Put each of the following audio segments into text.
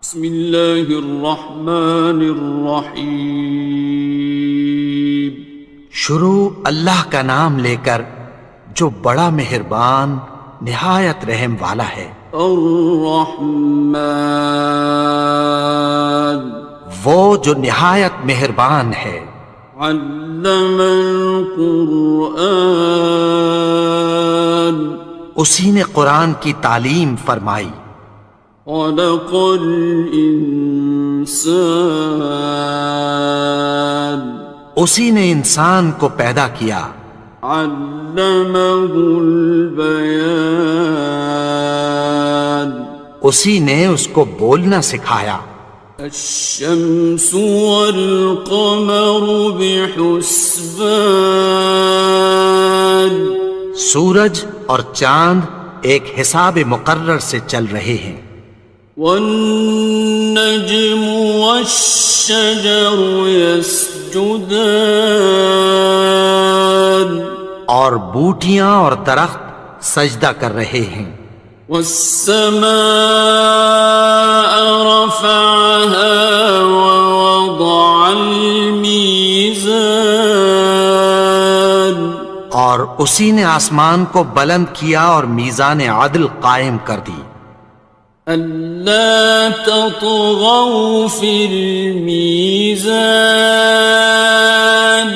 بسم اللہ الرحمن الرحیم۔ شروع اللہ کا نام لے کر جو بڑا مہربان نہایت رحم والا ہے۔ الرحمن، وہ جو نہایت مہربان ہے۔ علم القرآن، اسی نے قرآن کی تعلیم فرمائی۔ خلق الانسان، اسی نے انسان کو پیدا کیا۔ علمہ البیان، اسی نے اس کو بولنا سکھایا۔ الشمس والقمر بحسبان، سورج اور چاند ایک حساب مقرر سے چل رہے ہیں۔ والنجم والشجر يسجدان، اور بوٹیاں اور درخت سجدہ کر رہے ہیں۔ والسماء رفعها ووضع الميزان، اور اسی نے آسمان کو بلند کیا اور میزان عدل قائم کر دی۔ ألا تطغوا في الميزان،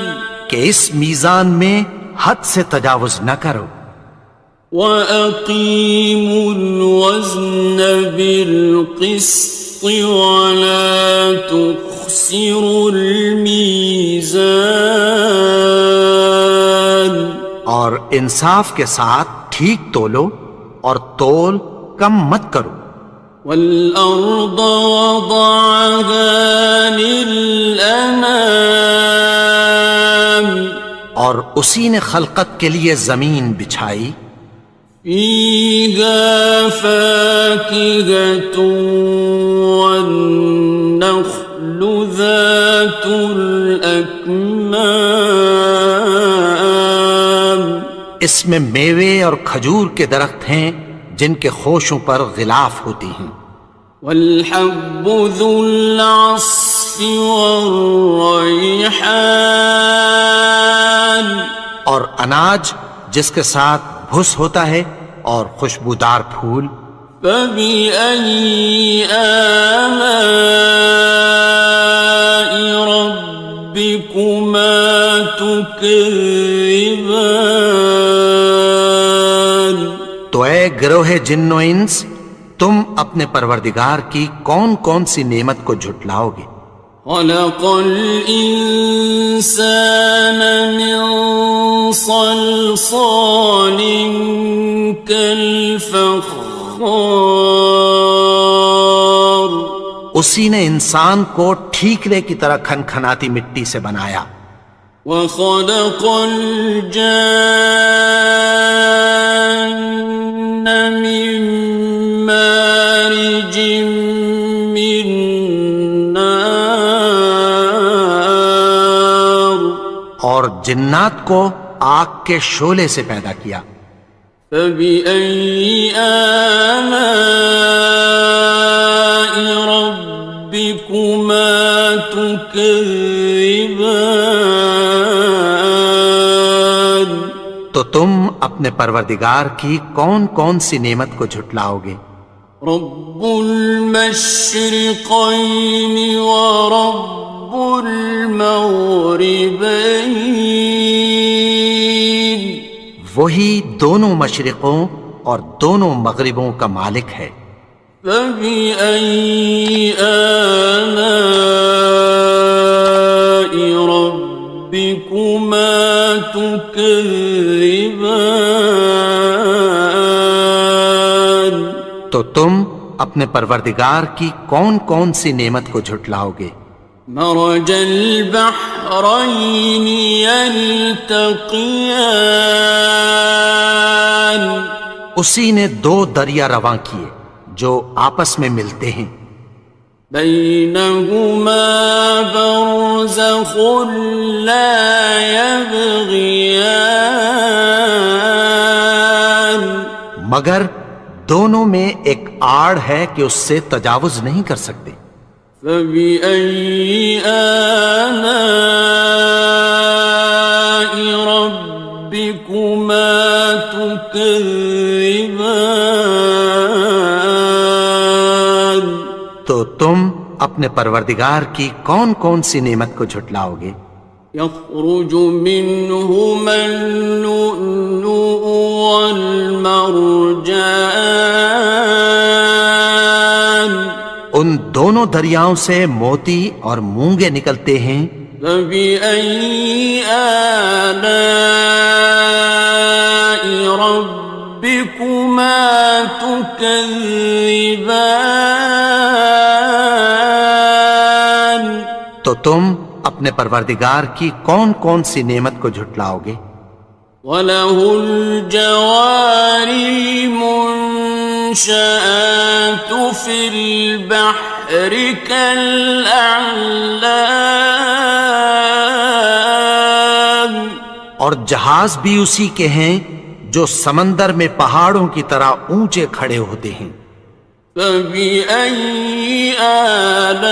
کہ اس میزان میں حد سے تجاوز نہ کرو۔ وَأَقِيمُوا الْوَزْنَ بِالْقِسْطِ وَلَا تُخْسِرُوا الْمِيزَانَ، اور انصاف کے ساتھ ٹھیک تولو اور تول کم مت کرو۔ وَالْأَرْضَ وَضَعَهَا لِلْأَنَامِ، اور اسی نے خلقت کے لیے زمین بچھائی۔ فِيهَا فَاكِهَةٌ وَالنَّخْلُ ذَاتُ الْأَكْمَامِ، اس میں میوے اور کھجور کے درخت ہیں جن کے خوشوں پر غلاف ہوتی ہیں۔ وَالْحَبُّ ذُو الْعَصْفِ وَالرَّيْحَانِ، اور اناج جس کے ساتھ بھس ہوتا ہے اور خوشبودار پھول۔ فَبِأَيِّ آلَاءِ رَبِّكُمَا تُكَذِّبَانِ، تو اے گروہ جن و انس، تم اپنے پروردگار کی کون کون سی نعمت کو جھٹلاؤ گے؟ خَلَقَ الْإِنسَانَ مِنْ صَلْصَالٍ كَالْفَخَّارِ، اسی نے انسان کو ٹھیکرے کی طرح کھنکھناتی مٹی سے بنایا۔ وَخَلَقَ الْجَانَّ مِن مَّارِجٍ مِّن نَّارٍ، اور جنات کو آگ کے شعلے سے پیدا کیا۔ فَبِأَيِّ آلَاءِ رَبِّكُمَا تُكَذِّبَانِ، تو تم اپنے پروردگار کی کون کون سی نعمت کو جھٹلاؤ گے؟ رب المشرقین ورب المغربین، وہی دونوں مشرقوں اور دونوں مغربوں کا مالک ہے۔ فَبِأَيِّ آلَاءِ رَبِّكُمَا تُكَذِّبَانِ، تو تم اپنے پروردگار کی کون کون سی نعمت کو جھٹلاؤ گے؟ مرج البحرین یلتقیان، اسی نے دو دریا رواں کیے جو آپس میں ملتے ہیں۔ بینہما برزخ لا یبغیان، مگر دونوں میں ایک آڑ ہے کہ اس سے تجاوز نہیں کر سکتے۔ فبأي آلاء ربكما تكذبان؟ تو تم اپنے پروردگار کی کون کون سی نعمت کو جھٹلاؤ گے؟ يخرج منهما اللؤلؤ والمرجان، ان دونوں دریاؤں سے موتی اور مونگے نکلتے ہیں۔ فبأي آلاء ربكما تكذبان؟ تو تم اپنے پروردگار کی کون کون سی نعمت کو جھٹلاؤ گے؟ وَلَهُ الْجَوَارِ الْمُنشَآتُ فِي الْبَحْرِ كَالْأَعْلَامِ، اور جہاز بھی اسی کے ہیں جو سمندر میں پہاڑوں کی طرح اونچے کھڑے ہوتے ہیں۔ فَبِأَيِّ آلَاءِ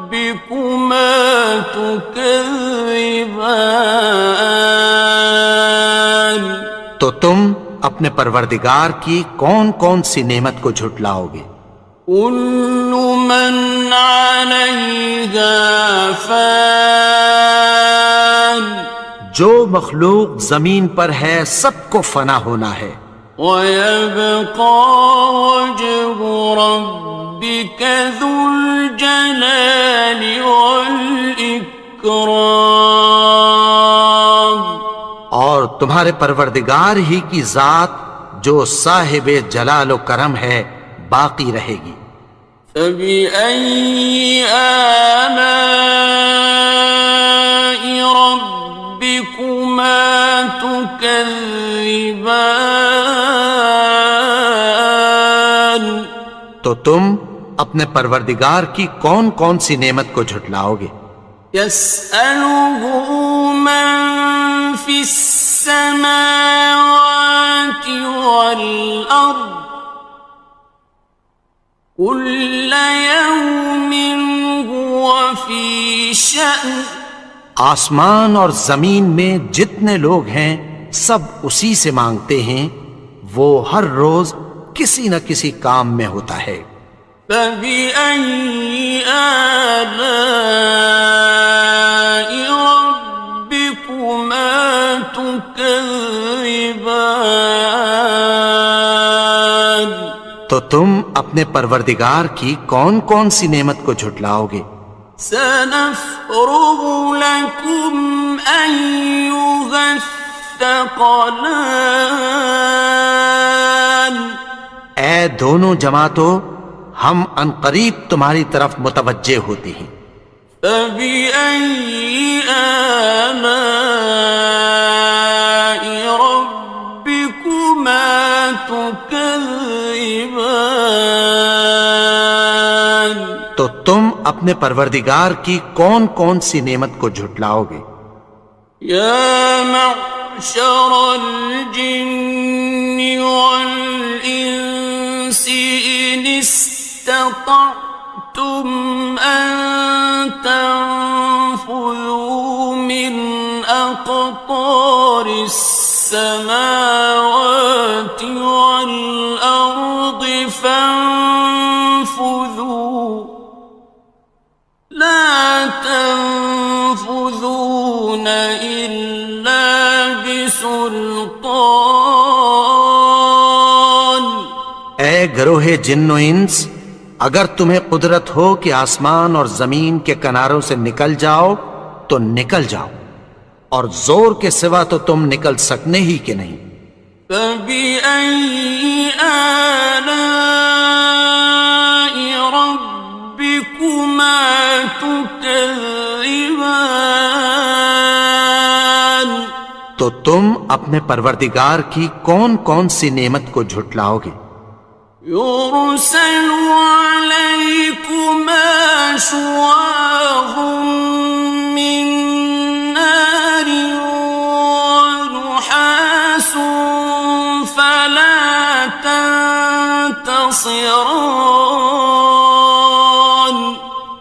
رَبِّكُمَا تُكَذِّبَانِ؟ تو تم اپنے پروردگار کی کون کون سی نعمت کو جھٹلاؤ گے؟ كُلُّ مَنْ عَلَيْهَا فَانٍ، جو مخلوق زمین پر ہے سب کو فنا ہونا ہے۔ وَيَبْقَى وَجْهُ رَبِّكَ ذُو الْجَلَالِ وَالْإِكْرَامِ، اور تمہارے پروردگار ہی کی ذات جو صاحب جلال و کرم ہے باقی رہے گی۔ فَبِأَيِّ آلَاءِ رَبِّكُمَا تُكَذِّبَانِ؟ تو تم اپنے پروردگار کی کون کون سی نعمت کو جھٹلاؤ گے؟ يَسْأَلُهُ مَن فِي السَّمَاوَاتِ وَالْأَرْضِ كُلَّ يَوْمٍ هُوَ فِي شَأْنٍ، آسمان اور زمین میں جتنے لوگ ہیں سب اسی سے مانگتے ہیں، وہ ہر روز کسی نہ کسی کام میں ہوتا ہے۔ فَبِأَيِّ آلَاءِ رَبِّكُمَا تُكَذِّبَانِ؟ تو تم اپنے پروردگار کی کون کون سی نعمت کو جھٹلاؤ گے؟ سَنَفْرُغُ لَكُمْ أَيُّهَ الثَّقَلَانِ، اے دونوں جماعتوں، ہم عنقریب تمہاری طرف متوجہ ہوتے ہیں۔ فَبِأَيِّ آلَاءِ رَبِّكُمَا تُكَذِّبَانِ؟ تو تم اپنے پروردگار کی کون کون سی نعمت کو جھٹلاؤ گے؟ يَا مَعْشَرَ الْجِنِّ وَالْإِنسِ إِنِ اسْتَطَعْتُمْ أَن تَنفُذُوا مِنْ أَقْطَارِ السَّمَاوَاتِ وَالْأَرْضِ فَانفُذُوا لَا تَنفُذُونَ إِلَّا بِسُلْطَانٍ۔ اے گروہ جن و انس، اگر تمہیں قدرت ہو کہ آسمان اور زمین کے کناروں سے نکل جاؤ تو نکل جاؤ، اور زور کے سوا تو تم نکل سکنے ہی کہ نہیں۔ فَبِأَيِّ آلَاءِ رَبِّكُمَا تُكَذِّبَانِ؟ تو تم اپنے پروردگار کی کون کون سی نعمت کو جھٹلاؤ گے؟ يُرْسَلُ عَلَيْكُمَا شُوَاظٌ مِّن نَّارٍ وَنُحَاسٌ خاصران.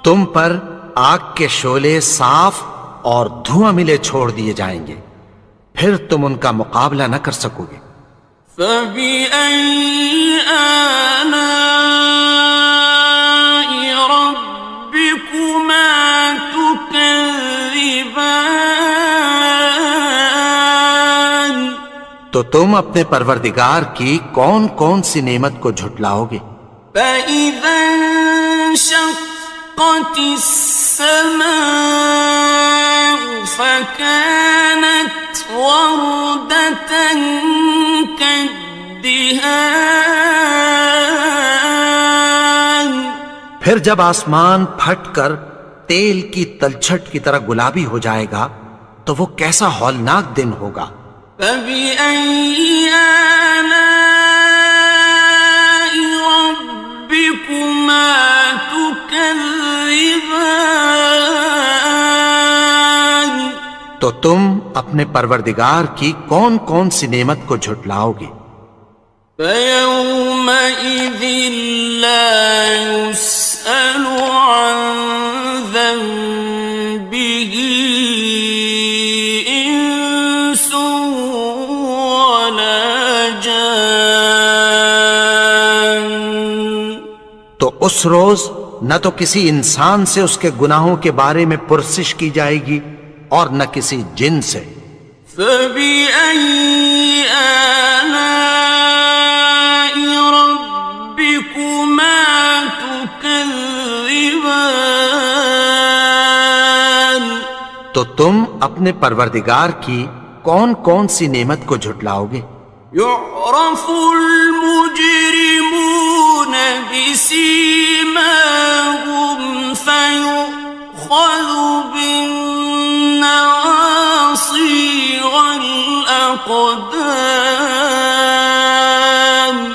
تم پر آگ کے شعلے صاف اور دھواں ملے چھوڑ دیے جائیں گے، پھر تم ان کا مقابلہ نہ کر سکو گے۔ فبأي آلاء ربكما تكذبان. تو تم اپنے پروردگار کی کون کون سی نعمت کو جھٹلاؤ گے؟ فإذا انشقت السماء فكانت وردة كالدهان. پھر جب آسمان پھٹ کر تیل کی تلچھٹ کی طرح گلابی ہو جائے گا تو وہ کیسا ہولناک دن ہوگا۔ فبأي آلاء ربكما تكذبان. تو تم اپنے پروردگار کی کون کون سی نعمت کو جھٹلاؤ گے؟ فيومئذ لا يسأل عن ذنبه إنس ولا جان. تو اس روز نہ تو کسی انسان سے اس کے گناہوں کے بارے میں پرسش کی جائے گی اور نہ کسی جن سے۔ فبأي آلاء ربكما تكذبان. تو تم اپنے پروردگار کی کون کون سی نعمت کو جھٹلاؤ گے؟ يعرف المجرمون بسيماهم فيؤخذ بالنواصي والأقدام.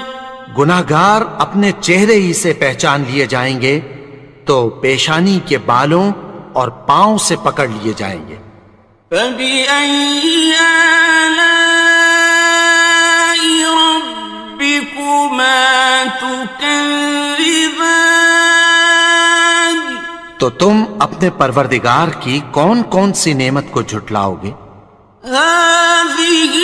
گناہگار اپنے چہرے ہی سے پہچان لیے جائیں گے تو پیشانی کے بالوں اور پاؤں سے پکڑ لیے جائیں گے۔ فبأي آلاء ربكما تكذبان. تو تم اپنے پروردگار کی کون کون سی نعمت کو جھٹلاؤ گے؟ هذه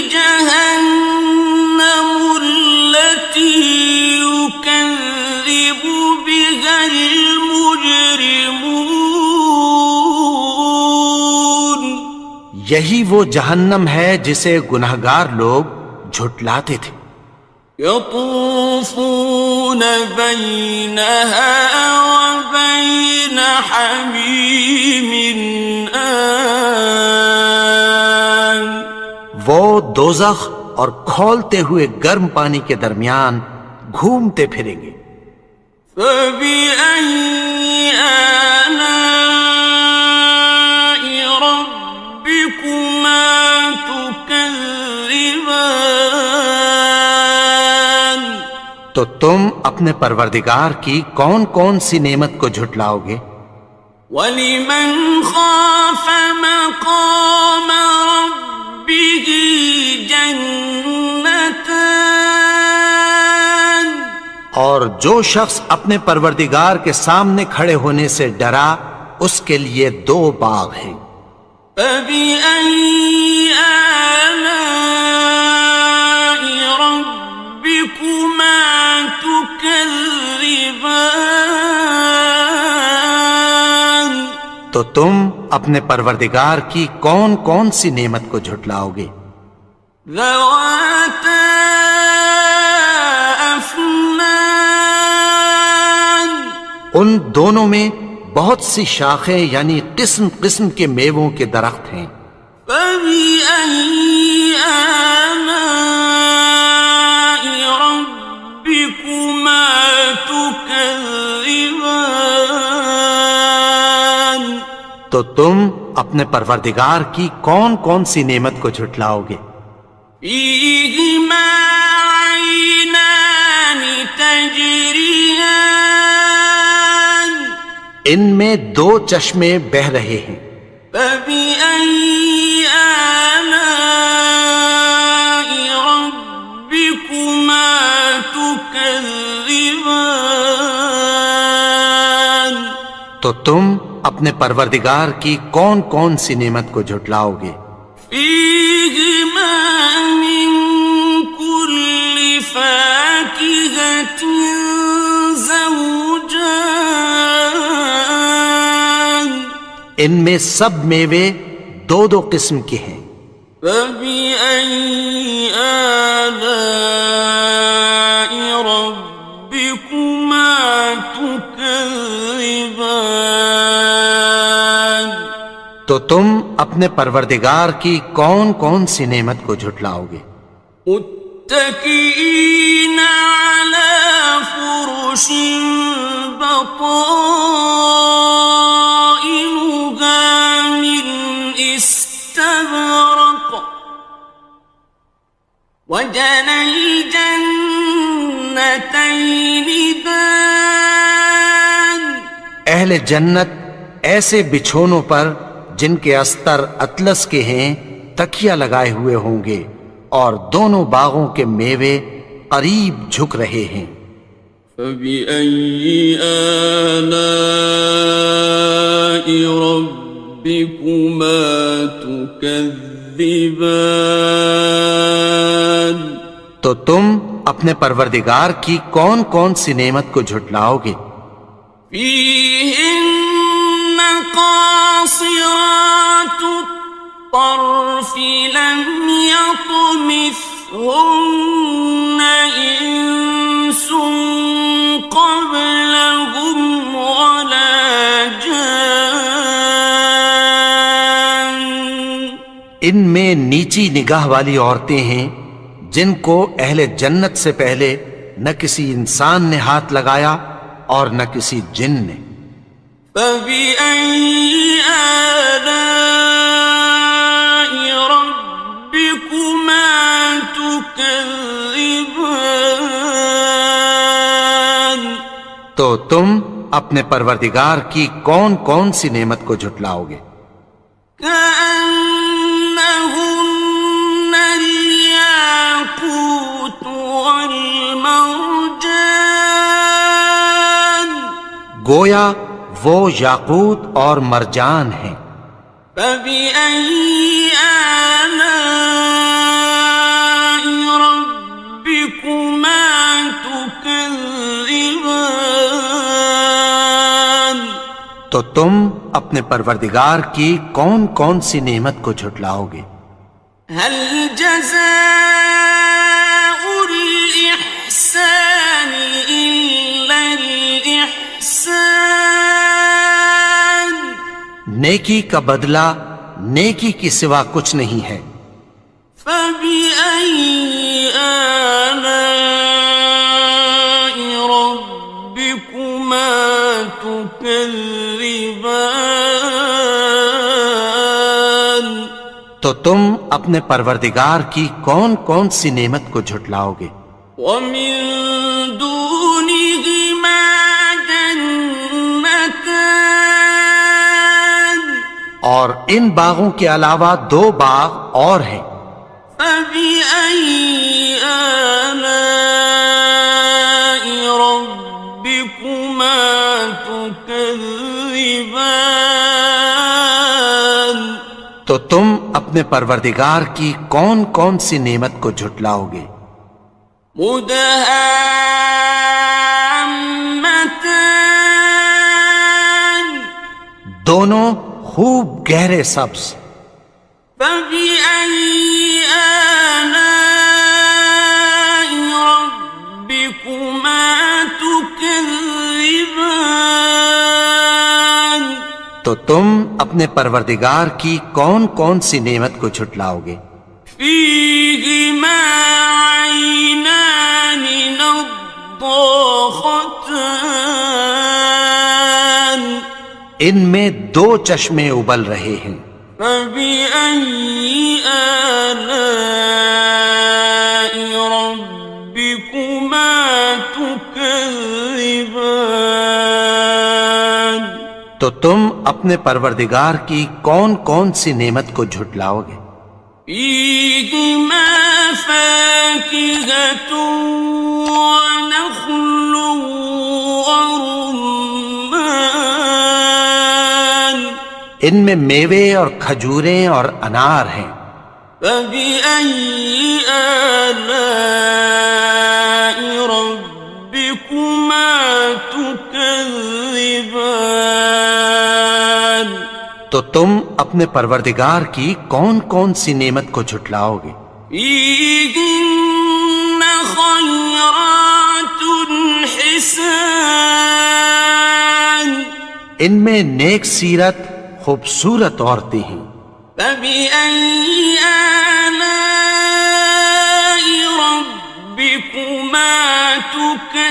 جهنم التي يكذب بها المجرمون. یہی وہ جہنم ہے جسے گناہگار لوگ جھٹلاتے تھے۔ يطوفون بينها وبين حميم آن. وہ دوزخ اور کھولتے ہوئے گرم پانی کے درمیان گھومتے پھریں گے۔ فبأي آلاء ربكما تكذبان. تو تم اپنے پروردگار کی کون کون سی نعمت کو جھٹلاؤ گے؟ وَلِمَنْ خَافَ مَقَامَ رَبِّهِ جَنَّتَانِ. اور جو شخص اپنے پروردگار کے سامنے کھڑے ہونے سے ڈرا اس کے لیے دو باغ ہیں۔ فَبِأَيِّ آلَاءِ رَبِّكُمَا تُكَذِّبَانِ. تو تم اپنے پروردگار کی کون کون سی نعمت کو جھٹلاؤ گے؟ ذَوَاتَا أَفْنَانٍ. ان دونوں میں بہت سی شاخیں یعنی قسم قسم کے میووں کے درخت ہیں۔ فَبِأَيِّ آلَاءِ رَبِّكُمَا تُكَذِّبَانِ. تو تم اپنے پروردگار کی کون کون سی نعمت کو جھٹلاؤ گے؟ فِيهِمَا عَيْنَانِ تَجْرِيَانِ. ان میں دو چشمے بہہ رہے ہیں۔ فَبِأَيِّ آلَاءِ رَبِّكُمَا تُكَذِّبَانِ. تكذبان تو تم اپنے پروردگار کی کون کون سی نعمت کو جھٹلاؤ گے؟ فيهما من كل فاكهة زوجان ان میں سب میوے دو دو قسم کے ہیں۔ فبأي آلاء ربكما تكذبان تو تم اپنے پروردگار کی کون کون سی نعمت کو جھٹلاؤ گے؟ متكئين على فرش بطائنها من استبرق وجنى الجنتين دان اہل جنت ایسے بچھونوں پر جن کے استر اطلس کے ہیں تکیہ لگائے ہوئے ہوں گے، اور دونوں باغوں کے میوے قریب جھک رہے ہیں۔ فبأي آلاء ربكما تكذبان تو تم اپنے پروردگار کی کون کون سی نعمت کو جھٹلاؤ گے؟ فيهن قاصرات الطرف لم يطمثهن إنس قبلهم ولا جان ان میں نیچی نگاہ والی عورتیں ہیں جن کو اہل جنت سے پہلے نہ کسی انسان نے ہاتھ لگایا اور نہ کسی جن نے۔ فبأي آلاء ربكما تكذبان تو تم اپنے پروردگار کی کون کون سی نعمت کو جھٹلاؤ گے؟ كأنهن الياقوت والمرجان گویا وہ یاقوت اور مرجان ہیں۔ فبأي آلاء ربكما تكذبان تو تم اپنے پروردگار کی کون کون سی نعمت کو جھٹلاؤ گے؟ هل جزاء الإحسان إلا الإحسان نیکی کا بدلہ نیکی کی سوا کچھ نہیں ہے۔ فبأي آلاء ربكما تكذبان تو تم اپنے پروردگار کی کون کون سی نعمت کو جھٹلاؤ گے؟ ومن دونهما جنتان اور ان باغوں کے علاوہ دو باغ اور ہیں۔ فبأي آلاء ربكما تكذبان تو تم اپنے پروردگار کی کون کون سی نعمت کو جھٹلاؤ گے؟ مدهامتان دونوں خوب گہرے سبز۔ فبأي آلاء ربكما تكذبان تو تم اپنے پروردگار کی کون کون سی نعمت کو جھٹلاؤ گے؟ فيهما عينان نضاختان ان میں دو چشمے ابل رہے ہیں۔ فبأي آلاء ربكما تكذبان تو تم اپنے پروردگار کی کون کون سی نعمت کو جھٹلاؤ گے؟ فيهما فاكهة ونخل ورمان ان میں میوے اور کھجوریں اور انار ہیں. فبأي آلاء ربكما تكذبان تو تم اپنے پروردگار کی کون کون سی نعمت کو جھٹلاؤ گے؟ فيهن خيرات حسان ان میں نیک سیرت خوبصورت عورتیں ہیں. فبأي آلاء ربكما تكذبان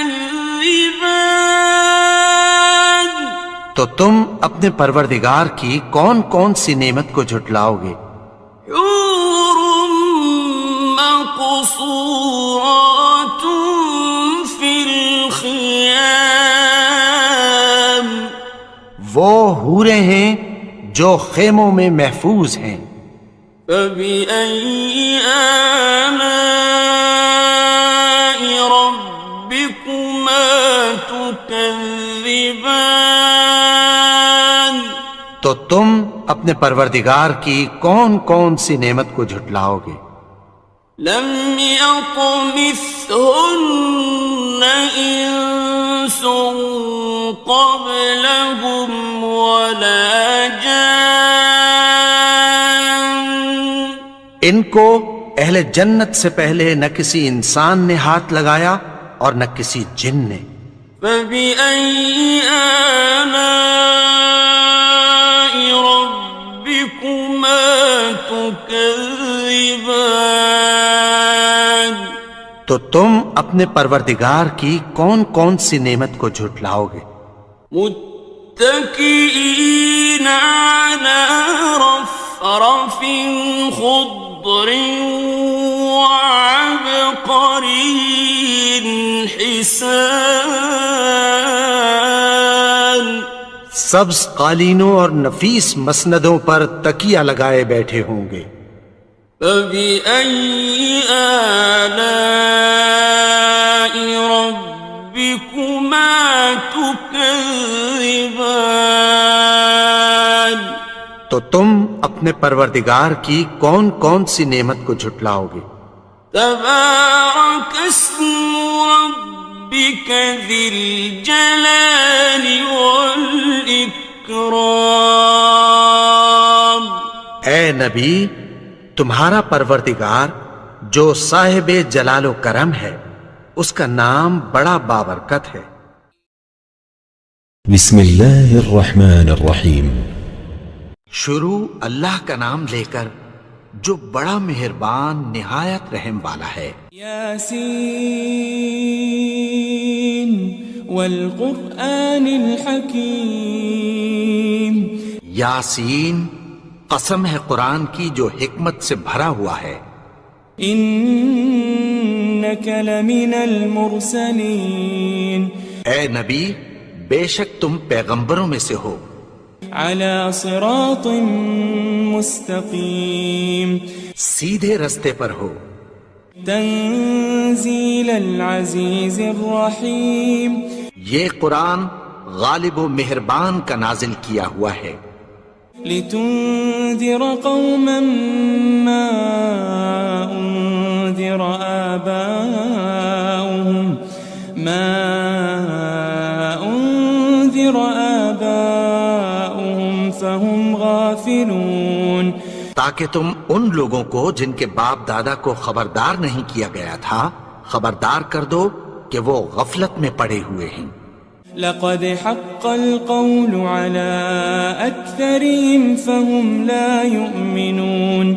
تو تم اپنے پروردگار کی کون کون سی نعمت کو جھٹلاؤ گے؟ حور مقصورات في الخيام وہ حوریں ہیں جو خیموں میں محفوظ ہیں. فبأي آلاء ربكما تكذبان تو تم اپنے پروردگار کی کون کون سی نعمت کو جھٹلاؤ گے؟ لم يطمثهن إنس قبلهم ولا جان ان کو اہل جنت سے پہلے نہ کسی انسان نے ہاتھ لگایا اور نہ کسی جن نے. فبأي آلاء ربكما تكذبان تو تم اپنے پروردگار کی کون کون سی نعمت کو جھٹلاؤ گے؟ متكئين على رفرف خضر وعبقري حسان سبز قالینوں اور نفیس مسندوں پر تکیہ لگائے بیٹھے ہوں گے. فبأي آلاء ربكما تكذبان تو تم اپنے پروردگار کی کون کون سی نعمت کو جھٹلاؤ گے؟ تبارك اسم ربك ذي الجلال والإكرام اے نبی، تمہارا پروردگار جو صاحب جلال و کرم ہے اس کا نام بڑا بابرکت ہے. بسم اللہ الرحمن الرحیم. شروع اللہ کا نام لے کر جو بڑا مہربان نہایت رحم والا ہے. یاسین والقرآن الحکیم. یاسین، قسم ہے قرآن کی جو حکمت سے بھرا ہوا ہے. انک لمن المرسلین. اے نبی، بے شک تم پیغمبروں میں سے ہو. علی صراط مستقیم. سیدھے رستے پر ہو. تنزیل العزیز الرحیم. یہ قرآن غالب و مہربان کا نازل کیا ہوا ہے. لتنذر قوما ما انذر آباؤهم فهم غافلون. تاکہ تم ان لوگوں کو جن کے باپ دادا کو خبردار نہیں کیا گیا تھا خبردار کر دو کہ وہ غفلت میں پڑے ہوئے ہیں. لقد حق القول على أكثرهم فهم لا يؤمنون.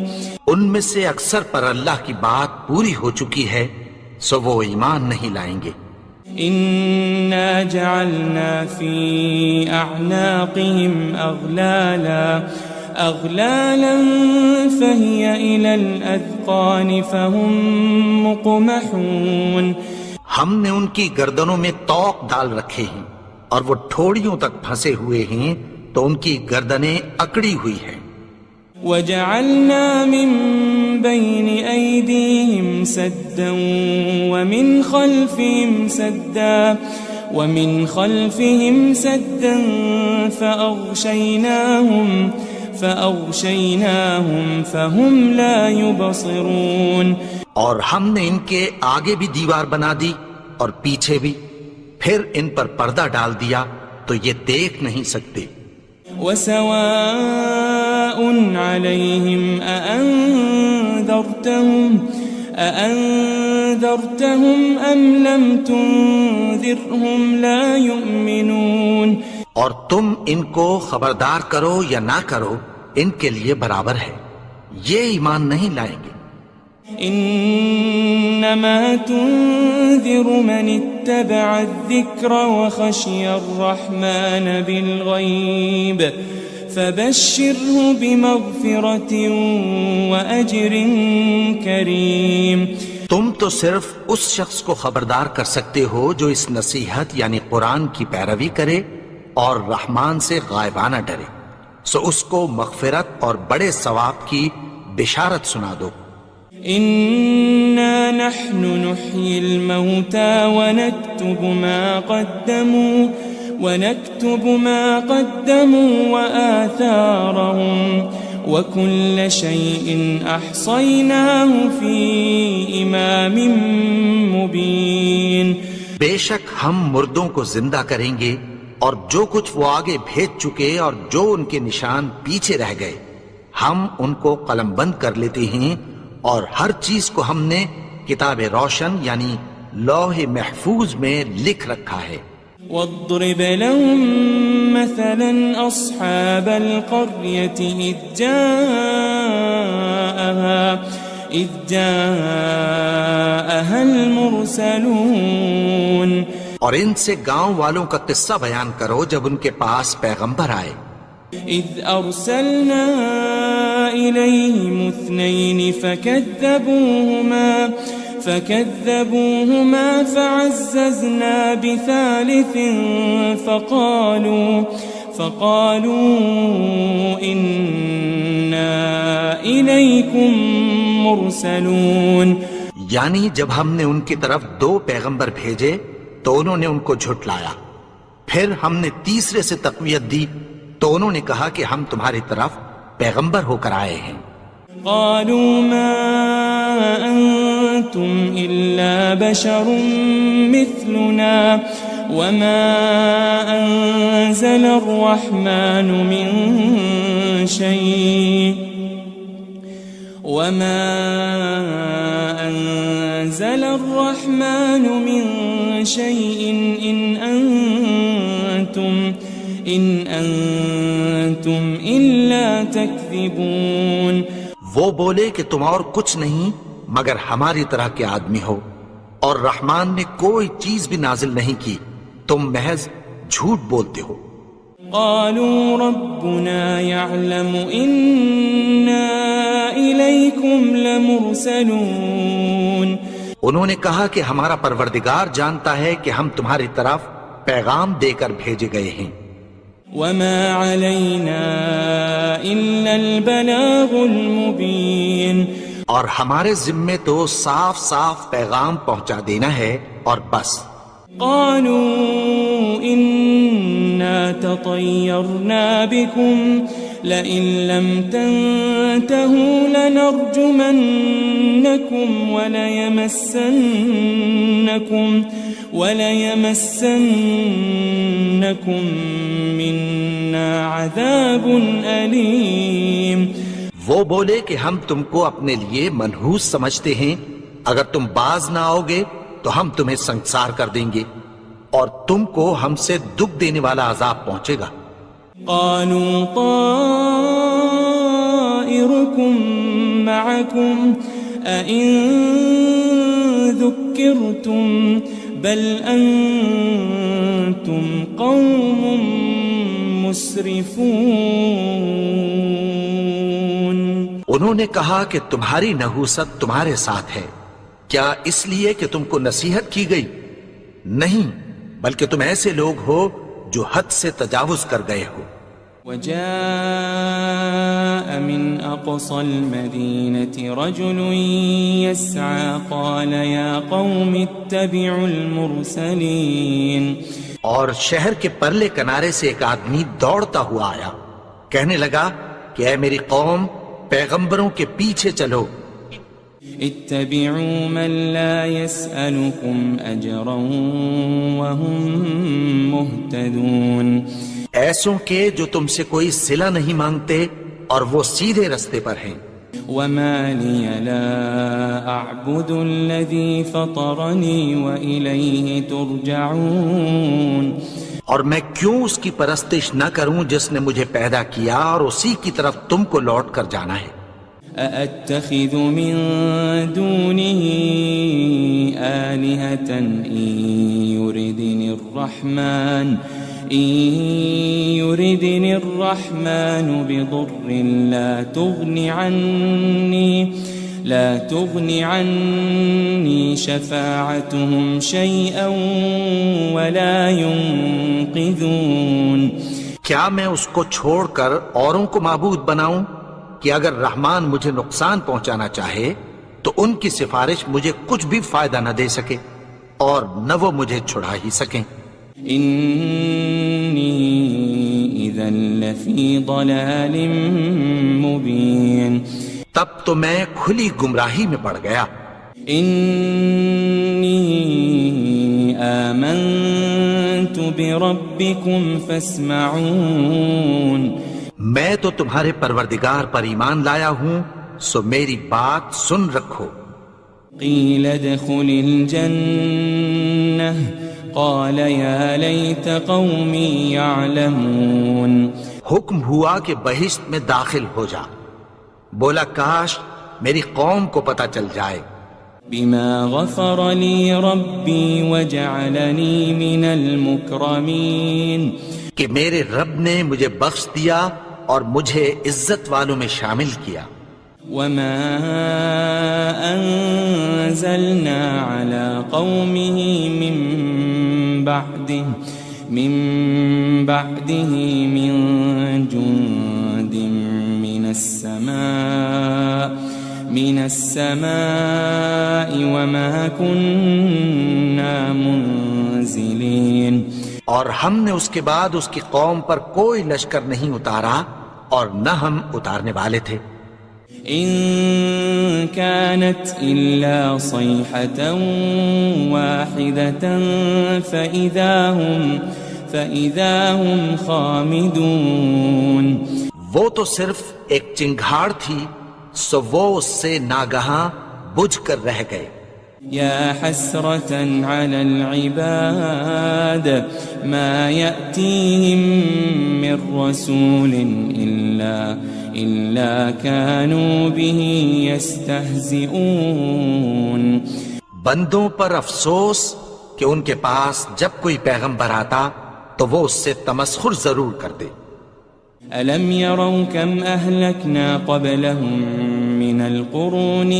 ان میں سے اکثر پر اللہ کی بات پوری ہو چکی ہے سو وہ ایمان نہیں لائیں گے. إنا جعلنا في أعناقهم أغلالا فهي إلى الأذقان فهم مقمحون. ہم نے ان کی گردنوں میں طوق ڈال رکھے ہیں اور وہ ٹھوڑیوں تک پھنسے ہوئے ہیں تو ان کی گردنیں اکڑی ہوئی ہیں. وجعلنا من بين أيديهم سدا ومن خلفهم سدا فأغشيناهم فهم لا يبصرون. اور ہم نے ان کے آگے بھی دیوار بنا دی اور پیچھے بھی، پھر ان پر پردہ ڈال دیا تو یہ دیکھ نہیں سکتے. وسواء عليهم أأنذرتهم أم لم تنذرهم لا يؤمنون. اور تم ان کو خبردار کرو یا نہ کرو، ان کے لیے برابر ہے، یہ ایمان نہیں لائیں گے. انما تنذر من اتبع الذکر وخشی الرحمن بالغیب فبشره بمغفرة واجر کریم. تم تو صرف اس شخص کو خبردار کر سکتے ہو جو اس نصیحت یعنی قرآن کی پیروی کرے اور رحمان سے غائبانہ ڈرے، سو اس کو مغفرت اور بڑے ثواب کی بشارت سنا دو. إنا نحن نحيي الموتى ونكتب ما قدموا وآثارهم وكل شيء أحصيناه في إمام مبين. بے شک ہم مردوں کو زندہ کریں گے اور جو کچھ وہ آگے بھیج چکے اور جو ان کے نشان پیچھے رہ گئے ہم ان کو قلم بند کر لیتے ہیں، اور ہر چیز کو ہم نے کتاب روشن یعنی لوح محفوظ میں لکھ رکھا ہے. واضرب لهم مثلا أصحاب القرية إذ جاءها المرسلون. اور ان سے گاؤں والوں کا قصہ بیان کرو جب ان کے پاس پیغمبر آئے. إذ أرسلنا إليهم 2 فكذبوهما فعززنا بثالث فقالوا إنا إليكم مرسلون. یعنی جب ہم نے ان کی طرف 2 پیغمبر بھیجے تو انہوں نے ان کو جھٹلایا، پھر ہم نے تیسرے سے تقویت دی تو انہوں نے کہا کہ ہم تمہاری طرف پیغمبر ہو کر آئے ہیں. قالوا ما أنتم إلا بشر مثلنا وما أنزل الرحمن من شيء إن أنتم إلا تكذبون. وہ بولے کہ تم اور کچھ نہیں مگر ہماری طرح کے آدمی ہو، اور رحمان نے کوئی چیز بھی نازل نہیں کی، تم محض جھوٹ بولتے ہو. قالوا ربنا يعلم إنا إليكم لمرسلون. انہوں نے کہا کہ ہمارا پروردگار جانتا ہے کہ ہم تمہاری طرف پیغام دے کر بھیجے گئے ہیں. وما علينا إلا البلاغ المبين. اور ہمارے ذمے تو صاف صاف پیغام پہنچا دینا ہے اور بس. قالوا إنا تطيرنا بكم لئن لم تنتهوا لنرجمنكم وليمسنكم منا عذاب أليم. وہ بولے کہ ہم تم کو اپنے لیے منحوس سمجھتے ہیں، اگر تم باز نہ آؤ گے تو ہم تمہیں سنسار کر دیں گے اور تم کو ہم سے دکھ دینے والا عذاب پہنچے گا. قالوا طائركم معكم أئن ذكرتم بل أنتم قوم مسرفون. انہوں نے کہا کہ تمہاری نحوست تمہارے ساتھ ہے، کیا اس لیے کہ تم کو نصیحت کی گئی؟ نہیں، بلکہ تم ایسے لوگ ہو جو حد سے تجاوز کر گئے ہو. وجاء من أقصى المدينة رجل يسعى قال يا قوم اتبعوا المرسلين. اور شہر کے پرلے کنارے سے ایک آدمی دوڑتا ہوا آیا، کہنے لگا کہ اے میری قوم، پیغمبروں کے پیچھے چلو. اتبعوا من لا يسألكم أجرا وهم مهتدون. ایسوں کے جو تم سے کوئی صلہ نہیں مانگتے اور وہ سیدھے رستے پر ہیں. وما لي لا أعبد الذي فطرني وإليه ترجعون. اور میں کیوں اس کی پرستش نہ کروں جس نے مجھے پیدا کیا اور اسی کی طرف تم کو لوٹ کر جانا ہے. أأتخذ من دونه آلهة إن يردني الرحمن بضر لا تغني عني شفاعتهم شيئا ولا ينقذون. کیا میں اس کو چھوڑ کر اوروں کو معبود بناؤں کہ اگر رحمان مجھے نقصان پہنچانا چاہے تو ان کی سفارش مجھے کچھ بھی فائدہ نہ دے سکے اور نہ وہ مجھے چھڑا ہی سکیں. إني إذا لفي ضلال مبين. تب تو میں کھلی گمراہی میں پڑ گیا. إني آمنت بربكم فاسمعون. میں تو تمہارے پروردگار پر ایمان لایا ہوں، سو میری بات سن رکھو. قيل ادخل الجنة قال يا ليت قومي يعلمون. حکم ہوا کہ بہشت میں داخل ہو جا. بولا کاش میری قوم کو پتہ چل جائے. بما غفر لي ربي وجعلني من المكرمين. کہ میرے رب نے مجھے بخش دیا اور مجھے عزت والوں میں شامل کیا. وما أنزلنا على قومه من بعده من جند من السماء وما كنا منزلين. اور ہم نے اس کے بعد اس کی قوم پر کوئی لشکر نہیں اتارا اور نہ ہم اتارنے والے تھے. إن كانت إلا صيحة واحدة فإذا هم خامدون. وہ تو صرف ایک چنگھاڑ تھی، سو وہ اس سے ناگہاں بجھ کر رہ گئے. يا حسرة على العباد ما يأتيهم من رسول إلا كانوا به يستهزئون. بندوں پر افسوس کہ ان کے پاس جب کوئی پیغمبر آتا تو وہ اس سے تمسخر ضرور کرتے. ألم يروا كم أهلكنا قبلهم من القرون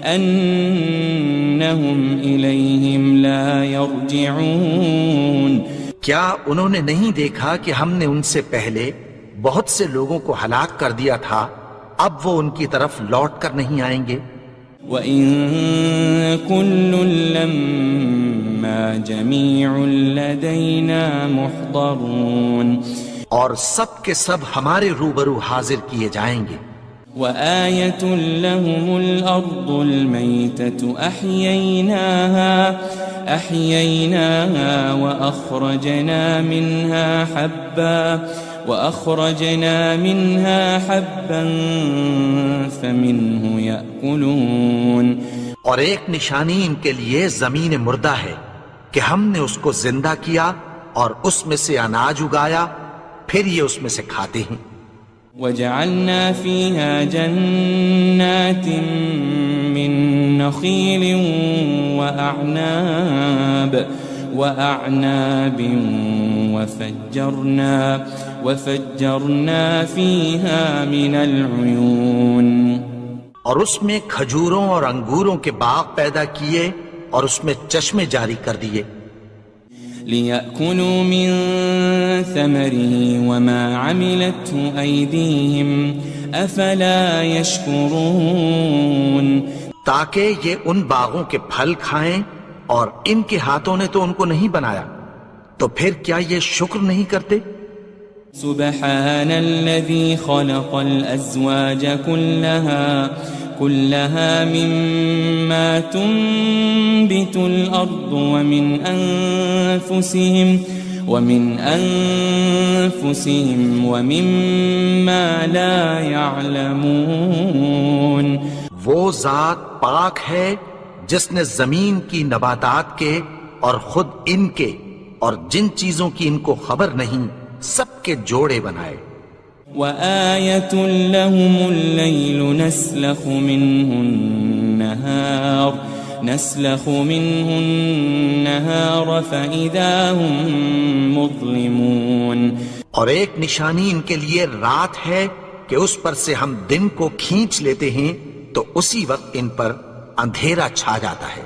أنهم إليهم لا يرجعون. کیا انہوں نے نہیں دیکھا کہ ہم نے ان سے پہلے بہت سے لوگوں کو ہلاک کر دیا تھا، اب وہ ان کی طرف لوٹ کر نہیں آئیں گے. وَإِن كُلٌّ لَمَّا جَمِيعٌ لَدَيْنَا مُحْضَرُونَ. اور سب کے سب ہمارے روبرو حاضر کیے جائیں گے. وآية لهم الأرض الميتة أحييناها وأخرجنا منها حبا فمنه يأكلون. اور ایک نشانی ان کے لیے زمین مردہ ہے کہ ہم نے اس کو زندہ کیا اور اس میں سے اناج اگایا، پھر یہ اس میں سے کھاتے ہیں. وجعلنا فيها جنات من نخيل وأعناب وفجرنا فيها من العيون. اور اس میں کھجوروں اور انگوروں کے باغ پیدا کیے اور اس میں چشمے جاری کر دیے. ليأكلوا من ثمره وما عملته أيديهم أفلا يشكرون تاکہ یہ ان باغوں کے پھل کھائیں اور ان کے ہاتھوں نے تو ان کو نہیں بنایا، تو پھر کیا یہ شکر نہیں کرتے؟ سبحان الذي خلق الأزواج كلها مما تنبت الأرض ومن أنفسهم ومما لا يعلمون وہ ذات پاک ہے جس نے زمین کی نباتات کے اور خود ان کے اور جن چیزوں کی ان کو خبر نہیں سب کے جوڑے بنائے۔ وآية لهم الليل نسلخ منه النهار فإذا هم مظلمون اور ایک نشانی ان کے لیے رات ہے کہ اس پر سے ہم دن کو کھینچ لیتے ہیں تو اسی وقت ان پر اندھیرا چھا جاتا ہے۔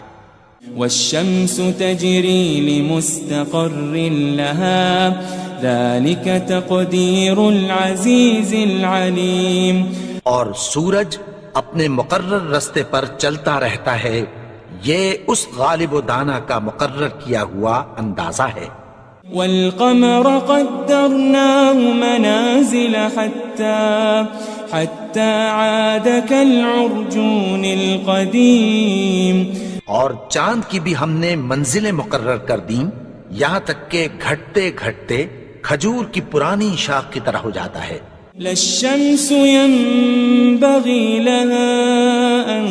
والشمس تجري لمستقر لها ذلك تقدير العزيز العليم اور سورج اپنے مقرر رستے پر چلتا رہتا ہے، یہ اس غالب و دانا کا مقرر کیا ہوا اندازہ ہے۔ والقمر قدرناه منازل حتى عاد كالعرجون القديم اور چاند کی بھی ہم نے منزلیں مقرر کر دیں یہاں تک کہ گھٹتے گھٹتے کھجور کی پرانی شاخ کی طرح ہو جاتا ہے۔ لا الشمس ينبغي لها أن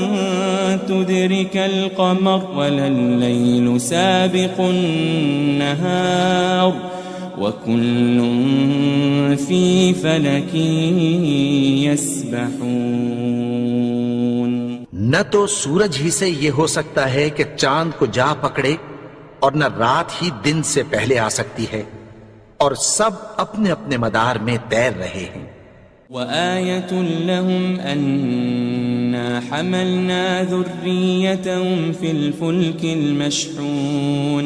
تدرك القمر ولا الليل سابق النهار وكل في فلك يسبحون نہ تو سورج ہی سے یہ ہو سکتا ہے کہ چاند کو جا پکڑے اور نہ رات ہی دن سے پہلے آ سکتی ہے، اور سب اپنے اپنے مدار میں تیر رہے ہیں۔ وآية لهم أنا حملنا ذريتهم في الفلك المشحون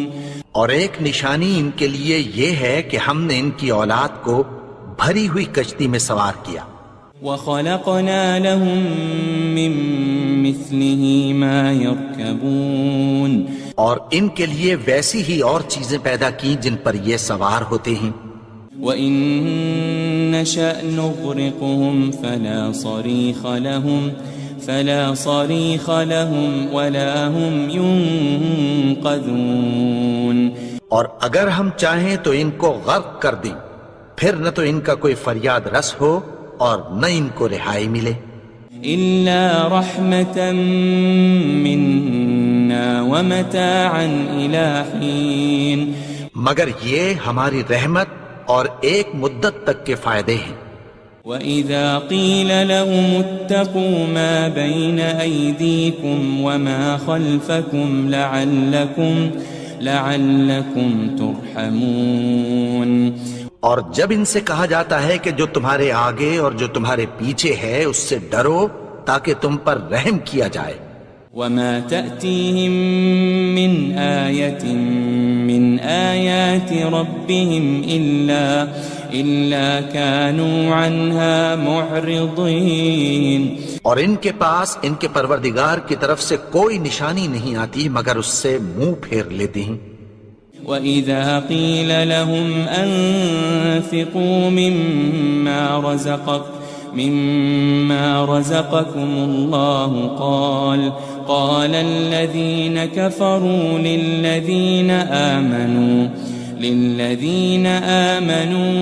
اور ایک نشانی ان کے لیے یہ ہے کہ ہم نے ان کی اولاد کو بھری ہوئی کشتی میں سوار کیا۔ وخلقنا لهم من مثله ما يركبون اور ان کے لیے ویسی ہی اور چیزیں پیدا کی جن پر یہ سوار ہوتے ہیں۔ وَإِن نَّشَأْ نُغْرِقْهُمْ فَلَا صَرِيخَ لَهُمْ وَلَا هُمْ يُنقَذُونَ اور اگر ہم چاہیں تو ان کو غرق کر دیں، پھر نہ تو ان کا کوئی فریاد رس ہو اور نہ ان کو رہائی ملے۔ إِلَّا رَحْمَةً مِّنَّا وَمَتَاعًا إِلَى حِينٍ مگر یہ ہماری رحمت اور ایک مدت تک کے فائدے ہیں۔ وَإِذَا قِيلَ لَهُمُ اتَّقُوا مَا بَيْنَ أَيْدِيكُمْ وَمَا خَلْفَكُمْ لَعَلَّكُمْ تُرْحَمُونَ اور جب ان سے کہا جاتا ہے کہ جو تمہارے آگے اور جو تمہارے پیچھے ہے اس سے ڈرو تاکہ تم پر رحم کیا جائے۔ وَمَا تَأْتِيهِم مِّنْ آيَةٍ مِّنْ آيَاتِ رَبِّهِمْ إِلَّا كَانُوا عَنْهَا مُعْرِضِينَ اور ان کے پاس ان کے پروردگار کی طرف سے کوئی نشانی نہیں آتی مگر اس سے منہ پھیر لیتے ہیں۔ وَإِذَا قِيلَ لَهُمْ أَنفِقُوا مِمَّا رَزَقَكُمُ اللَّهُ قَالَ الَّذِينَ كَفَرُوا لِلَّذِينَ آمَنُوا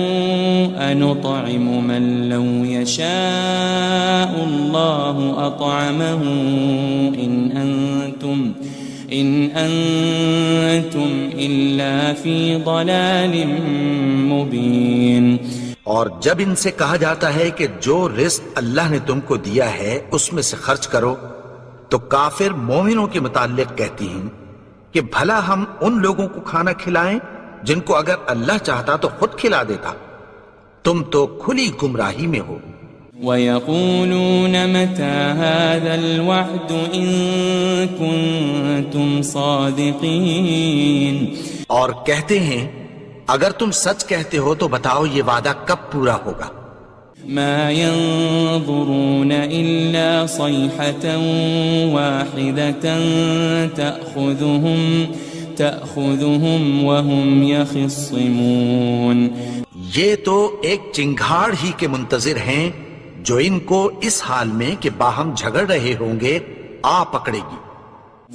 أَنُطْعِمُ مَن لَّوْ يَشَاءُ اللَّهُ أَطْعَمَهُ إِنْ أَنْتُمْ إِلَّا فِي ضَلَالٍ مُبِينٍ اور جب ان سے کہا جاتا ہے کہ جو رزق اللہ نے تم کو دیا ہے اس میں سے خرچ کرو، تو کافر مومنوں کے متعلق کہتی ہیں کہ بھلا ہم ان لوگوں کو کھانا کھلائیں جن کو اگر اللہ چاہتا تو خود کھلا دیتا، تم تو کھلی گمراہی میں ہو۔ وَيَقُولُونَ مَتَى هَذَا الْوَعْدُ إِن كُنتُمْ صَادِقِينَ اور اور کہتے ہیں اگر تم سچ کہتے ہو تو بتاؤ یہ وعدہ کب پورا ہوگا؟ ما ينظرون إلا صيحة واحدة تأخذهم وهم يخصمون. یہ تو ایک چنگھاڑ ہی کے منتظر ہیں جو ان کو اس حال میں کہ باہم جھگڑ رہے ہوں گے آ پکڑے گی.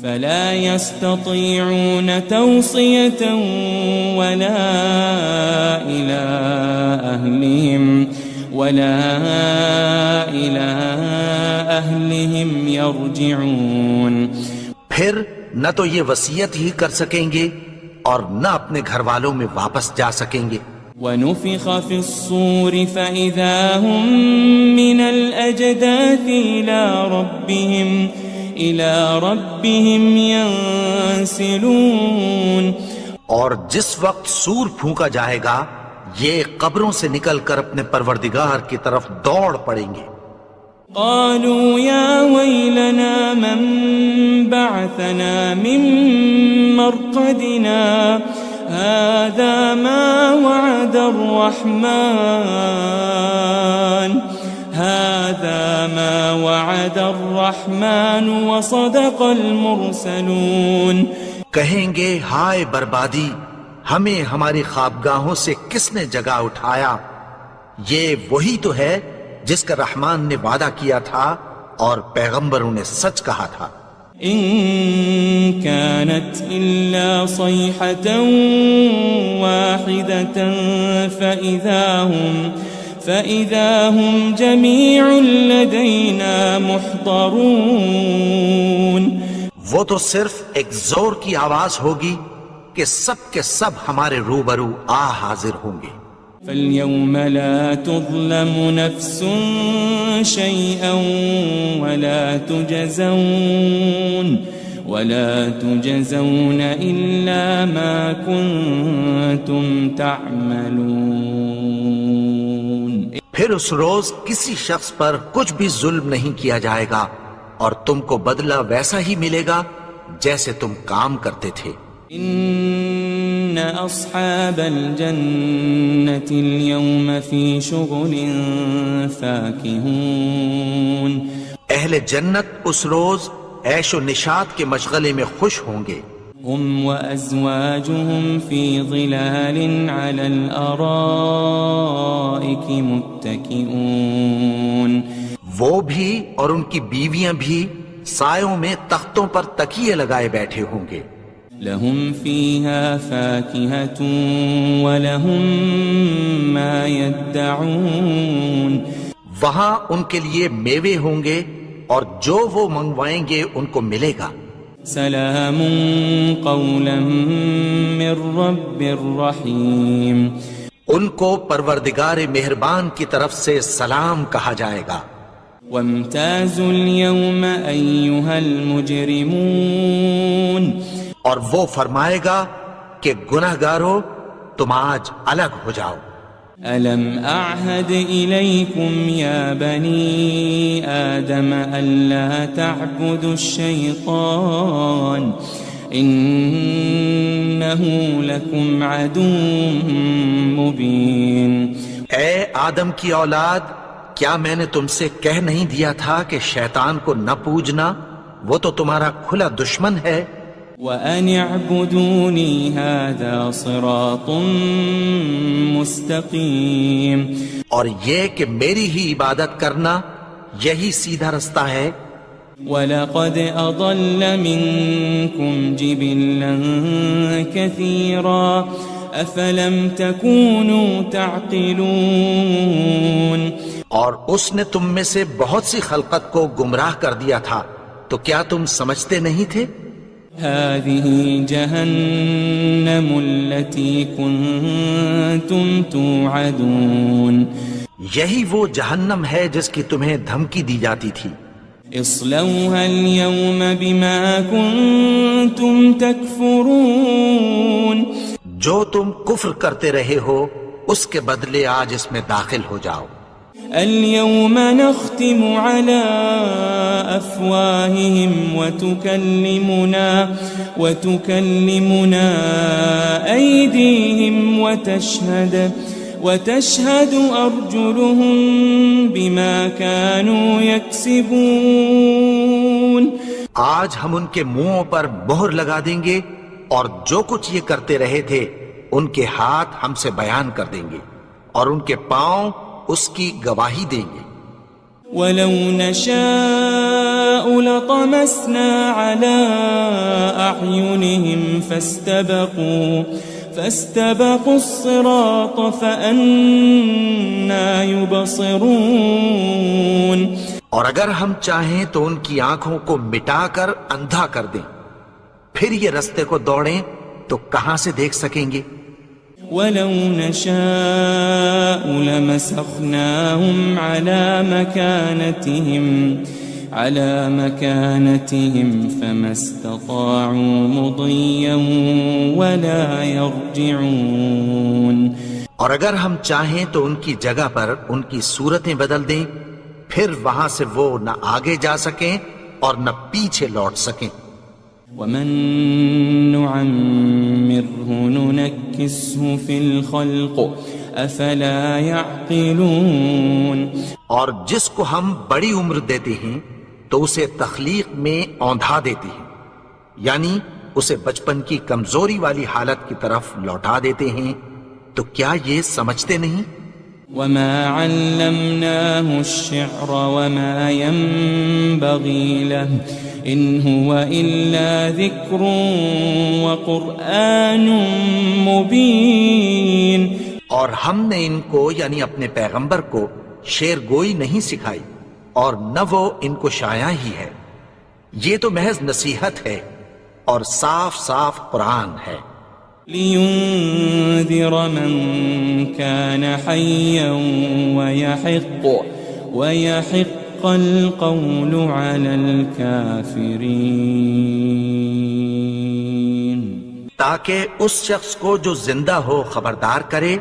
فلا يستطيعون توصية ولا إلى أهلهم يرجعون. پھر نہ تو یہ وصیت ہی کر سکیں گے اور نہ اپنے گھر والوں میں واپس جا سکیں گے. ونفخ في الصور فإذا هم من الأجداث إلى ربهم ينسلون. اور جس وقت سور پھونکا جائے گا یہ قبروں سے نکل کر اپنے پروردگار کی طرف دوڑ پڑیں گے. قالوا يا ويلنا من بعثنا من مرقدنا هذا ما وعد الرحمن وصدق المرسلون. کہیں گے ہائے بربادی، ہمیں ہماری خوابگاہوں سے کس نے جگا اٹھایا؟ یہ وہی تو ہے جس کا رحمان نے وعدہ کیا تھا اور پیغمبروں نے سچ کہا تھا. إن كانت إلا صيحة واحدة فإذا هم جميع لدينا محضرون. وہ تو صرف ایک زور کی آواز ہوگی کہ سب کے سب ہمارے روبرو آ حاضر ہوں گے. فاليوم لا تظلم نفس شيئا ولا تجزون إلا ما كنتم تعملون. پھر اس روز کسی شخص پر کچھ بھی ظلم نہیں کیا جائے گا اور تم کو بدلہ ویسا ہی ملے گا جیسے تم کام کرتے تھے. إن أصحاب الجنة اليوم في شغل فاكهون. اہل جنت اس روز عیش و نشاط کے مشغلے میں خوش ہوں گے. هم وأزواجهم في ظلال على الأرائك متكئون. وہ بھی اور ان کی بیویاں بھی سایوں میں تختوں پر تکیے لگائے بیٹھے ہوں گے. لهم فيها فاكهة ولهم ما يدعون. وہاں ان کے لیے میوے ہوں گے اور جو وہ منگوائیں گے ان کو ملے گا. سلام قولا من رب رحیم. ان کو پروردگار مہربان کی طرف سے سلام کہا جائے گا. وامتازوا اليوم أيها المجرمون. اور وہ فرمائے گا کہ گناہگارو تم آج الگ ہو جاؤ. ألم أعهد إليكم يا بني آدم ألا تعبدوا الشيطان إنه لكم عدو مبين. اے آدم کی اولاد، کیا میں نے تم سے کہہ نہیں دیا تھا کہ شیطان کو نہ پوجنا، وہ تو تمہارا کھلا دشمن ہے. وَأَنِ اعْبُدُونِي هَذَا صِرَاطٌ مُسْتَقِيمٌ. اور یہ کہ میری ہی عبادت کرنا یہی سیدھا رستہ ہے. وَلَقَدْ أَضَلَّ مِنْكُمْ جِبِلًّا كَثِيرًا أَفَلَمْ تَكُونُوا تَعْقِلُونَ. اور اس نے تم میں سے بہت سی خلقت کو گمراہ کر دیا تھا، تو کیا تم سمجھتے نہیں تھے؟ هذه جهنم التي كنتم توعدون. یہی وہ جہنم ہے جس کی تمہیں دھمکی دی جاتی تھی. اصلوها اليوم بما كنتم تكفرون. جو تم کفر کرتے رہے ہو اس کے بدلے آج اس میں داخل ہو جاؤ. اليوم نختم على أفواههم وتكلمنا أيديهم وتشهد أرجلهم بما كانوا يكسبون. آج ہم ان کے منہوں پر مہر لگا دیں گے اور جو کچھ یہ کرتے رہے تھے ان کے ہاتھ ہم سے بیان کر دیں گے اور ان کے پاؤں اس کی گواہی دیں گے. وَلَوْ نَشَاءُ لَطَمَسْنَا عَلَىٰ أَعْيُنِهِمْ فَاسْتَبَقُوا الصِّرَاطَ فَأَنَّىٰ يُبْصِرُونَ. اور اگر ہم چاہیں تو ان کی آنکھوں کو مٹا کر اندھا کر دیں، پھر یہ رستے کو دوڑیں تو کہاں سے دیکھ سکیں گے. وَلَوْ نَشَاءُ لَمَسَخْنَاهُمْ عَلَىٰ مَكَانَتِهِمْ فَمَا اسْتَطَاعُوا مُضِيًّا وَلَا يَرْجِعُونَ. اور اگر ہم چاہیں تو ان کی جگہ پر ان کی صورتیں بدل دیں، پھر وہاں سے وہ نہ آگے جا سکیں اور نہ پیچھے لوٹ سکیں. وَمَن نُعَمِّرْهُ نُنَكِّسْهُ فِي الْخَلْقِ أَفَلَا يَعْقِلُونَ. اور جس کو ہم بڑی عمر دیتے ہیں تو اسے تخلیق میں اوندھا دیتے ہیں، یعنی اسے بچپن کی کمزوری والی حالت کی طرف لوٹا دیتے ہیں. تو کیا یہ سمجھتے نہیں؟ وَمَا عَلَّمْنَاهُ الشِّعْرَ وَمَا يَنبَغِي لَهُ إِنْ هُوَ إِلَّا ذِكْرٌ وَقُرْآنٌ مُبِينٌ. اور ہم نے ان کو یعنی اپنے پیغمبر کو شعر گوئی نہیں سکھائی اور نہ وہ ان کو شایع ہی ہے، یہ تو محض نصیحت ہے اور صاف صاف قرآن ہے. لِيُنذِرَ مَن كَانَ حَيًّا وَيَحِقَّ الْقَوْلُ عَلَى الْكَافِرِينَ. تاکہ اس شخص کو جو زندہ ہو خبردار کرے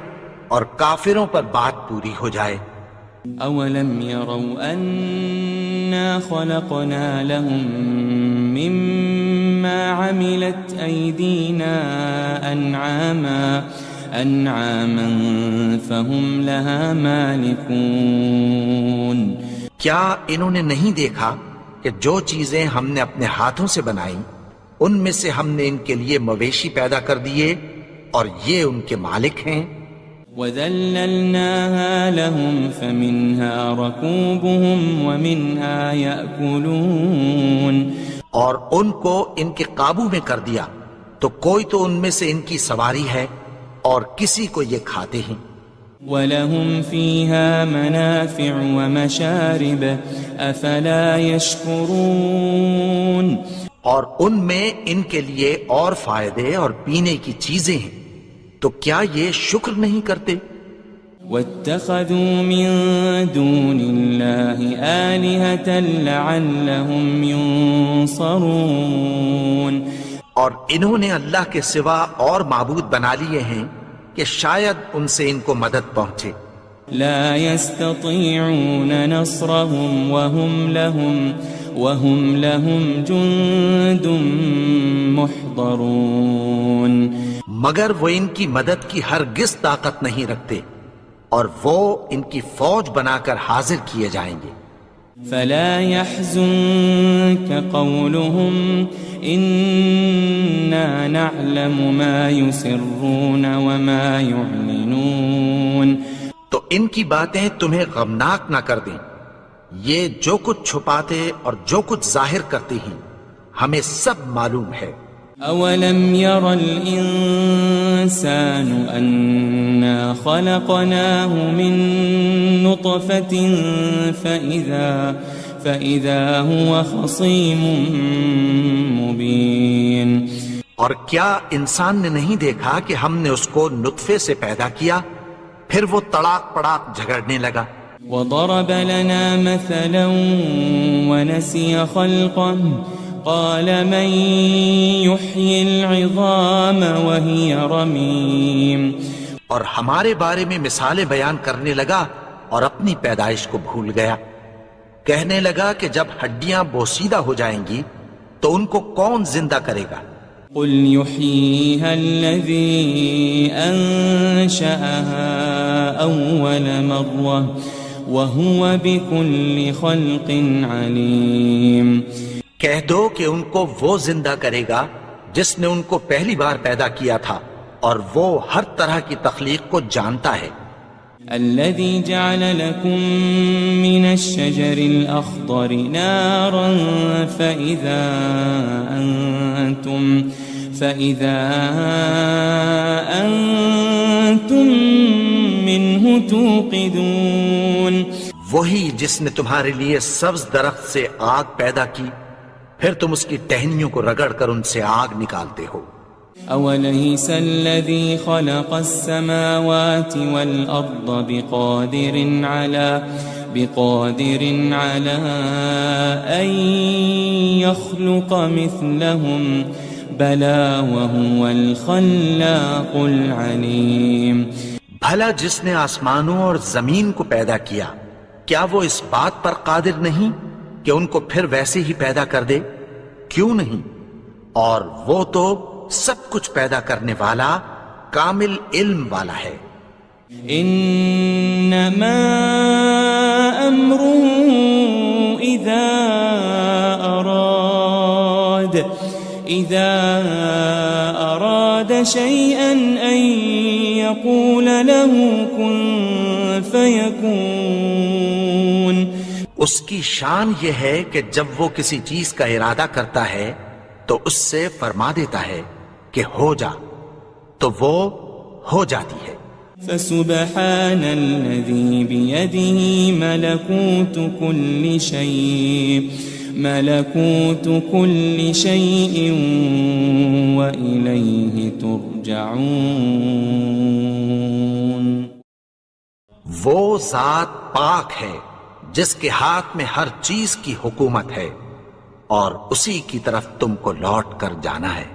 اور کافروں پر بات پوری ہو جائے. أَوَلَمْ يَرَوْا أَنَّا خَلَقْنَا لَهُم مِّمَّا عَمِلَتْ أَيْدِينَا أَنْعَامًا فَهُمْ لَهَا مَالِكُونَ. کیا انہوں نے نہیں دیکھا کہ جو چیزیں ہم نے اپنے ہاتھوں سے بنائیں ان میں سے ہم نے ان کے لیے مویشی پیدا کر دیے اور یہ ان کے مالک ہیں. وَذَلَّلْنَاهَا لَهُمْ فَمِنْهَا رَكُوبُهُمْ وَمِنْهَا يَأْكُلُونَ. اور ان کو ان کے قابو میں کر دیا تو کوئی تو ان میں سے ان کی سواری ہے اور کسی کو یہ کھاتے ہیں. وَلَهُمْ فِيهَا مَنَافِعُ وَمَشَارِبُ أَفَلَا يَشْكُرُونَ. اور ان میں ان کے لیے اور فائدے اور پینے کی چیزیں ہیں، تو کیا یہ شکر نہیں کرتے؟ وَاتَّخَذُوا مِن دُونِ اللَّهِ آلِهَةً لَعَلَّهُمْ يُنصَرُونَ. اور انہوں نے اللہ کے سوا اور معبود بنا لیے ہیں کہ شاید ان سے ان کو مدد پہنچے. لا يستطيعون نصرهم وهم لهم جند محضرون. مگر وہ ان کی مدد کی ہرگز طاقت نہیں رکھتے اور وہ ان کی فوج بنا کر حاضر کیے جائیں گے. فلا يحزنك قولهم إنا نعلم ما يسرون وما يعلنون. تو ان کی باتیں تمہیں غمناک نہ کر دیں، یہ جو کچھ چھپاتے اور جو کچھ ظاہر کرتے ہیں ہمیں سب معلوم ہے. أولم ير الإنسان أنا خلقناه من نطفة فإذا هو خصيم مبين. اور کیا انسان نے نہیں دیکھا کہ ہم نے اس کو نطفے سے پیدا کیا پھر وہ تڑاک پڑاک جھگڑنے لگا. وضرب لنا مثلا ونسي خلقه قال من يحيي العظام وهي رميم. اور ہمارے بارے میں مثالیں بیان کرنے لگا اور اپنی پیدائش کو بھول گیا. کہنے لگا کہ جب ہڈیاں بوسیدہ ہو جائیں گی تو ان کو کون زندہ کرے گا قل يحييها الذي أنشأها أول مرة وهو بكل خلق عليم. کہہ دو کہ ان کو وہ زندہ کرے گا جس نے ان کو پہلی بار پیدا کیا تھا اور وہ ہر طرح کی تخلیق کو جانتا ہے. الذي جعل لكم من الشجر الأخضر نارا فإذا أنتم منه توقدون. وہی جس نے تمہارے لیے سبز درخت سے آگ پیدا کی پھر تم اس کی ٹہنیوں کو رگڑ کر ان سے آگ نکالتے ہو. أوليس الذي خلق السماوات والأرض بقادر على أن يخلق مثلهم بلى وهو الخلاق العليم. بھلا جس نے آسمانوں اور زمین کو پیدا کیا کیا وہ اس بات پر قادر نہیں کہ ان کو پھر ویسے ہی پیدا کر دے؟ کیوں نہیں؟ اور وہ تو سب کچھ پیدا کرنے والا کامل علم والا ہے. انما امره اذا اراد شيئا ان يقول له كن فيكون. اس کی شان یہ ہے کہ جب وہ کسی چیز کا ارادہ کرتا ہے تو اس سے فرما دیتا ہے کہ ہو جا تو وہ ہو جاتی ہے. فسبحان الذي بيده ملكوت كل شيء وإليه ترجعون. وہ ذات پاک ہے جس کے ہاتھ میں ہر چیز کی حکومت ہے اور اسی کی طرف تم کو لوٹ کر جانا ہے.